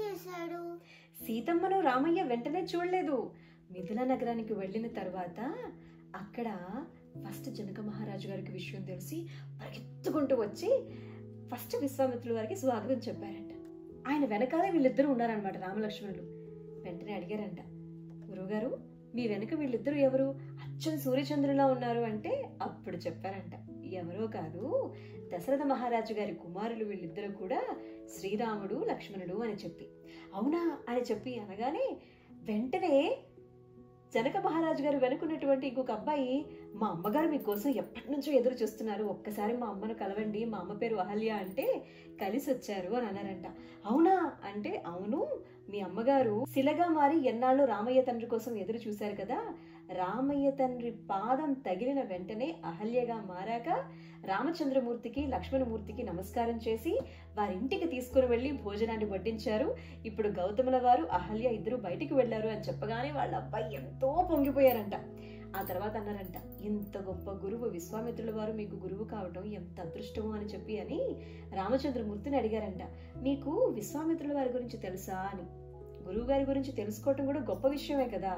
చేశాడు? సీతమ్మను రామయ్య వెంటనే చూడలేదు. మిథిల నగరానికి వెళ్ళిన తర్వాత అక్కడ ఫస్ట్ జనక మహారాజు గారికి విషయం తెలిసి పరిగెత్తుకుంటూ వచ్చి ఫస్ట్ విశ్వామిత్రుల వారికి స్వాగతం చెప్పారంట. ఆయన వెనకాలే వీళ్ళిద్దరూ ఉన్నారనమాట, రామలక్ష్మణులు. వెంటనే అడిగారంట, గురువుగారు మీ వెనుక వీళ్ళిద్దరూ ఎవరు? అచ్చం సూర్యచంద్రులా ఉన్నారు అంటే అప్పుడు చెప్పారంట, ఎవరో కాదు, దశరథ మహారాజు గారి కుమారులు వీళ్ళిద్దరూ కూడా శ్రీరాముడు లక్ష్మణుడు అని చెప్పి. అవునా అని చెప్పి అనగానే వెంటనే జనక మహారాజు గారు వెనుకున్నటువంటి ఇంకొక అబ్బాయి, మా అమ్మగారు మీకోసం ఎప్పటి నుంచో ఎదురు చూస్తున్నారు, ఒక్కసారి మా అమ్మను కలవండి, మా అమ్మ పేరు అహల్య అంటే కలిసి వచ్చారు అని అన్నారంట. అవునా అంటే, అవును, మీ అమ్మగారు శిలగా మారి ఎన్నాళ్ళు రామయ్య తండ్రి కోసం ఎదురు చూశారు కదా, రామయ్య తండ్రి పాదం తగిలిన వెంటనే అహల్యగా మారాక రామచంద్రమూర్తికి లక్ష్మణమూర్తికి నమస్కారం చేసి వారింటికి తీసుకుని వెళ్ళి భోజనాన్ని వడ్డించారు. ఇప్పుడు గౌతముల వారు అహల్య ఇద్దరు బయటికి వెళ్లారు అని చెప్పగానే వాళ్ళ అబ్బాయి ఎంతో పొంగిపోయారంట. ఆ తర్వాత అన్నారంట, ఇంత గొప్ప గురువు విశ్వామిత్రుల వారు మీకు గురువు కావటం ఎంత అదృష్టము అని చెప్పి అని రామచంద్రమూర్తిని అడిగారంట, మీకు విశ్వామిత్రుల వారి గురించి తెలుసా అని. గురువు గారి గురించి తెలుసుకోవటం కూడా గొప్ప విషయమే కదా.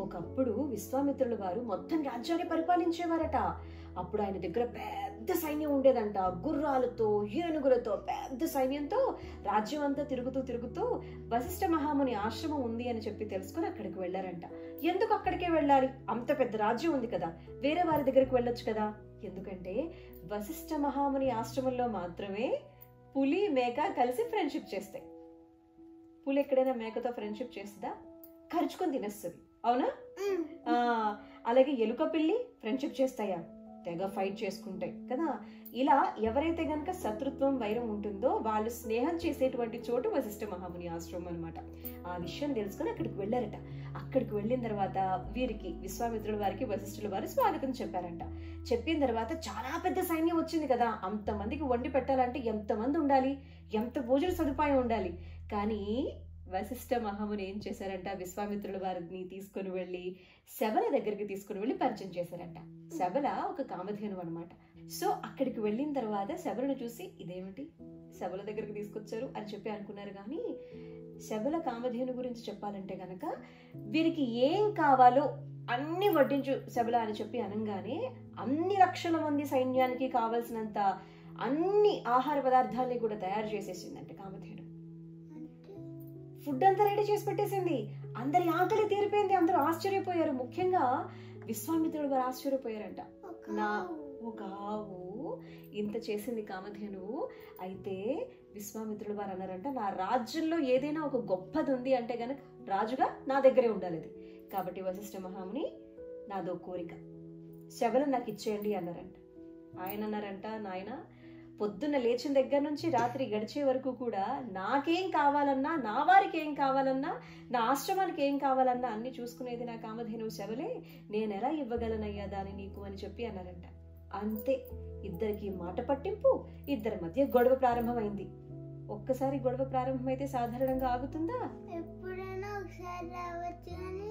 ఒకప్పుడు విశ్వామిత్రుల వారు మొత్తం రాజ్యాన్ని పరిపాలించేవారట. అప్పుడు ఆయన దగ్గర పెద్ద సైన్యం ఉండేదంట, గుర్రాలతో ఏనుగులతో పెద్ద సైన్యంతో రాజ్యం అంతా తిరుగుతూ వశిష్ఠ మహాముని ఆశ్రమం ఉంది అని చెప్పి తెలుసుకుని అక్కడికి వెళ్ళారంట. ఎందుకు అక్కడికే వెళ్ళాలి, అంత పెద్ద రాజ్యం ఉంది కదా, వేరే వారి దగ్గరికి వెళ్ళొచ్చు కదా. ఎందుకంటే వశిష్ఠ మహాముని ఆశ్రమంలో మాత్రమే పులి మేక కలిసి ఫ్రెండ్షిప్ చేస్తాయి. పులి ఎక్కడైనా మేకతో ఫ్రెండ్షిప్ చేస్తుందా? ఖర్చుకొని తినేస్తుంది, అవునా? అలాగే ఎలుక పిల్లి ఫ్రెండ్షిప్ చేస్తాయా? తెగ ఫైట్ చేసుకుంటాయి కదా. ఇలా ఎవరైతే గనక శత్రుత్వం వైరం ఉంటుందో వాళ్ళు స్నేహం చేసేటువంటి చోటు వశిష్ఠ మహాముని ఆశ్రమం అనమాట. ఆ విషయం తెలుసుకుని అక్కడికి వెళ్ళారట. అక్కడికి వెళ్ళిన తర్వాత వీరికి విశ్వామిత్రుల వారికి వశిష్ఠుల వారు స్వాగతం చెప్పారంట. చెప్పిన తర్వాత చాలా పెద్ద సైన్యం వచ్చింది కదా, అంతమందికి వండి పెట్టాలంటే ఎంతమంది ఉండాలి, ఎంత భోజన సదుపాయం ఉండాలి. కానీ వశిష్ఠ మహాముని ఏం చేశారంట, విశ్వామిత్రుల వారిని తీసుకుని వెళ్ళి శబల దగ్గరికి తీసుకుని వెళ్ళి పరిచయం చేశారంట. శబల ఒక కామధేను అనమాట. సో అక్కడికి వెళ్ళిన తర్వాత శబలను చూసి ఇదేమిటి శబల దగ్గరికి తీసుకొచ్చారు అని చెప్పి అనుకున్నారు. కానీ శబల కామధేను గురించి చెప్పాలంటే గనక వీరికి ఏం కావాలో అన్ని వడ్డించు శబల అని చెప్పి అనగానే అన్ని లక్షల మంది సైన్యానికి కావలసినంత అన్ని ఆహార పదార్థాలని కూడా తయారు చేసేసిందంటే కామధేను. ఫుడ్ అంతా రెడీ చేసి పెట్టేసింది. అందరి ఆకలి తీరిపోయింది. అందరూ ఆశ్చర్యపోయారు. ముఖ్యంగా విశ్వామిత్రుడు గారు ఆశ్చర్యపోయారంట. నా ఒక ఆవు ఇంత చేసింది కామధేను. అయితే విశ్వామిత్రుడు వారు అన్నారంట, నా రాజ్యంలో ఏదైనా ఒక గొప్పది ఉంది అంటే గనక రాజుగా నా దగ్గరే ఉండాలి అది. కాబట్టి వశిష్ఠ మహాముని నాదో కోరిక, శబల నాకు ఇచ్చేయండి అన్నారంట. ఆయన అన్నారంట, నాయన పొద్దున్న లేచిన దగ్గర నుంచి రాత్రి గడిచే వరకు కూడా నాకేం కావాలన్నా, నా వారికి ఏం కావాలన్నా, నా ఆశ్రమానికి ఏం కావాలన్నా అన్ని చూసుకునేది నా కామధేను శబలే, నేను ఎలా ఇవ్వగలనయ్యా దాని నీకు అని చెప్పి అన్నారంట. అంతే, ఇద్దరికి మాట పట్టింపు, ఇద్దరి మధ్య గొడవ ప్రారంభమైంది. ఒక్కసారి గొడవ ప్రారంభమైతే సాధారణంగా ఆగుతుందా? ఎప్పుడైనా ఒకసారి రావచ్చు కానీ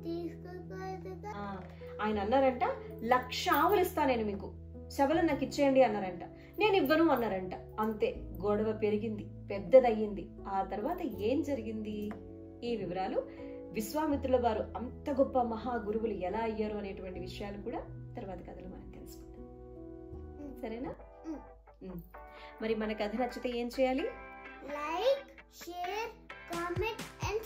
తీసుకోకూడదు. ఆయన అన్నారంట, 1,00,000 ఆవులు ఇస్తా నేను మీకు, శబలను నాకు ఇచ్చేయండి అన్నారంట. నేను ఇవ్వను అన్నారంట. అంతే, గొడవ పెరిగింది, పెద్దదయ్యింది. ఆ తర్వాత ఏం జరిగింది, ఈ వివరాలు విశ్వామిత్రుల వారు అంత గొప్ప మహా గురువులు ఎలా అయ్యారు అనేటువంటి విషయాలు కూడా తర్వాత కథలు మనం తెలుసుకుందాం. సరేనా? మరి మన కథ నచ్చితే ఏం చేయాలి? Like, share, comment and